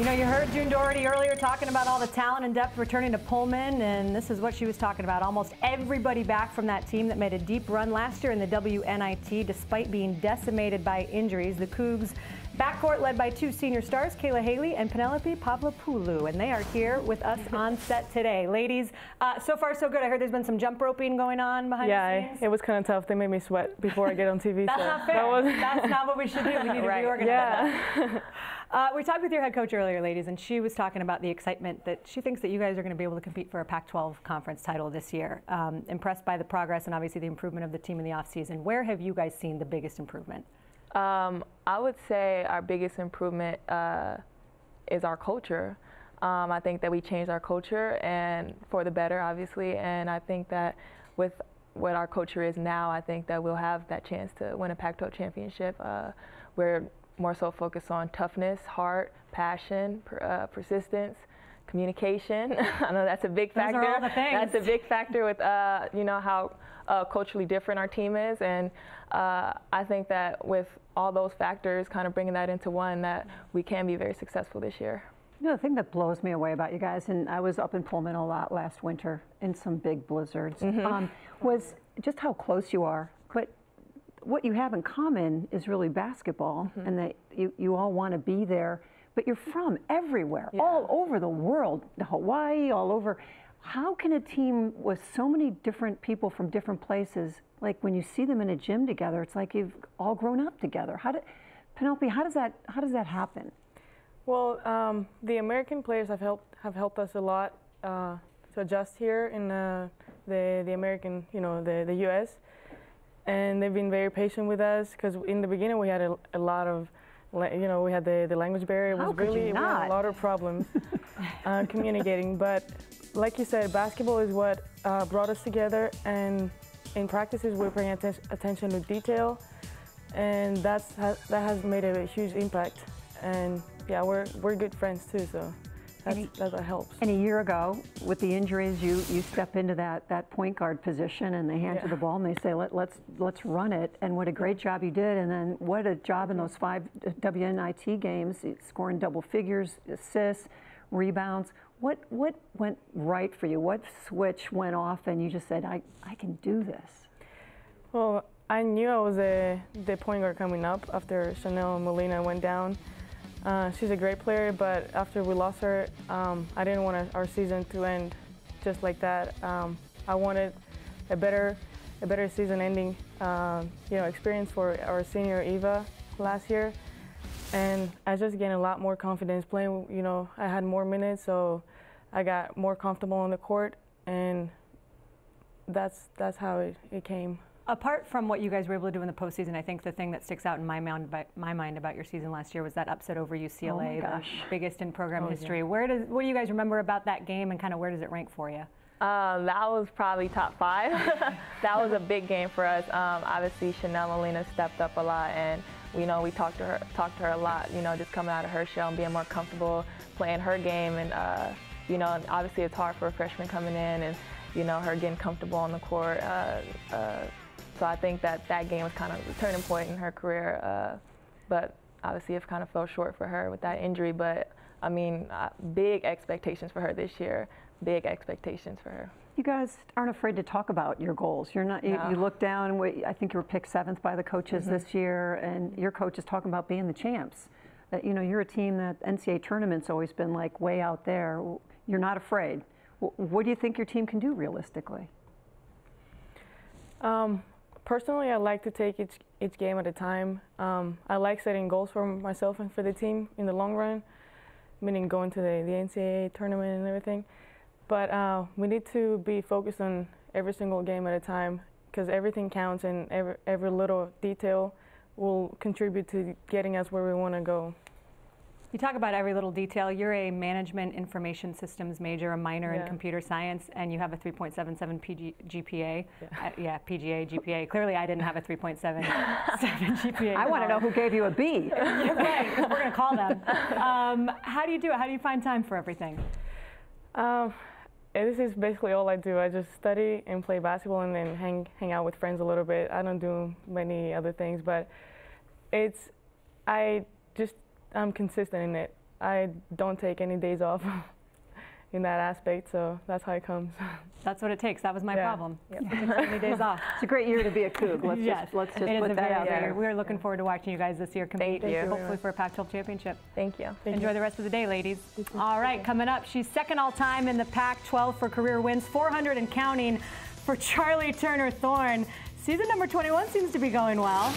You know, you heard June Doherty earlier talking about all the talent and depth returning to Pullman, and this is what she was talking about. Almost everybody back from that team that made a deep run last year in the WNIT, despite being decimated by injuries. The Cougs backcourt led by two senior stars, Hailey and Pavlopoulou, and they are here with us on set today. Ladies, so far so good. I heard there's been some jump roping going on behind the scenes. Yeah, it was kind of tough. They made me sweat before I get on TV. That's not fair. That's not what we should do. We need to reorganize that. We talked with your head coach earlier, ladies, and she was talking about the excitement that she thinks that you guys are going to be able to compete for a Pac-12 conference title this year. Impressed by the progress and obviously the improvement of the team in the offseason. Where have you guys seen the biggest improvement? I would say our biggest improvement is our culture. I think that we changed our culture and for the better, obviously, and I think that with what our culture is now, I think that we'll have that chance to win a Pac-12 championship. We're more so focused on toughness, heart, passion, persistence, communication. I know that's a big factor. Those are all the things. That's a big factor with you know, how culturally different our team is, and I think that with all those factors, kind of bringing that into one, that we can be very successful this year. You know, the thing that blows me away about you guys, and I was up in Pullman a lot last winter in some big blizzards, was just how close you are. But what you have in common is really basketball, and that you all want to be there, but you're from everywhere, all over the world, Hawaii, all over. How can a team with so many different people from different places, like when you see them in a gym together, it's like you've all grown up together? Penelope, how does that happen? Well, the American players have helped us a lot to adjust here in the American, you know, the U.S. And they've been very patient with us, because in the beginning we had a lot of, you know, we had the language barrier. How could you not? We had a lot of problems communicating. But like you said, basketball is what brought us together, and in practices we're paying attention to detail, and that has made a huge impact. And yeah, we're good friends too, so that helps. And a year ago, with the injuries, you step into that point guard position, and they hand you the ball and they say, let's run it. And what a great job you did, and then what a job in those 5 WNIT games, scoring double figures, assists, rebounds. What went right for you? What switch went off and you just said, I can do this? Well, I knew I was the point guard coming up after Chanel Molina went down. She's a great player, but after we lost her, I didn't want our season to end just like that. I wanted a better season ending, you know, experience for our senior Eva last year. And I just gained a lot more confidence playing. You know, I had more minutes, so I got more comfortable on the court, and that's how it came. Apart from what you guys were able to do in the postseason, I think the thing that sticks out in my mind about your season last year was that upset over UCLA, the biggest in program history. Yeah. What do you guys remember about that game, and kind of where does it rank for you? That was probably top 5. That was a big game for us. Obviously, Chanel Molina stepped up a lot, and you know, we talked to her a lot. You know, just coming out of her shell and being more comfortable playing her game, and you know, and obviously it's hard for a freshman coming in, and you know, her getting comfortable on the court. So I think that game was kind of a turning point in her career, but obviously it kind of fell short for her with that injury. But I mean, big expectations for her this year. Big expectations for her. You guys aren't afraid to talk about your goals. You're not. No. You look down. I think you were picked 7th by the coaches this year, and your coach is talking about being the champs. That, you know, you're a team that NCAA tournament's always been like way out there. You're not afraid. What do you think your team can do realistically? Personally, I like to take each game at a time. I like setting goals for myself and for the team in the long run, meaning going to the NCAA tournament and everything. But we need to be focused on every single game at a time, because everything counts, and every little detail will contribute to getting us where we want to go. You talk about every little detail. You're a management information systems major, a minor in computer science, and you have a 3.77 GPA. Yeah, PGA, GPA. Clearly, I didn't have a 3.77 GPA. I want to know who gave you a B. Right, we're going to call them. How do you do it? How do you find time for everything? This is basically all I do. I just study and play basketball, and then hang out with friends a little bit. I don't do many other things, but I'm consistent in it. I don't take any days off in that aspect, so that's how it comes. That's what it takes. That was my problem. Yep. It takes so many days off. It's a great year to be a Coug. Let's just put that out there. We're looking forward to watching you guys this year compete, hopefully for a Pac-12 championship. Thank you. Enjoy the rest of the day, ladies. All right, coming up, she's second all-time in the Pac-12 for career wins, 400 and counting for Charlie Turner-Thorne. Season number 21 seems to be going well.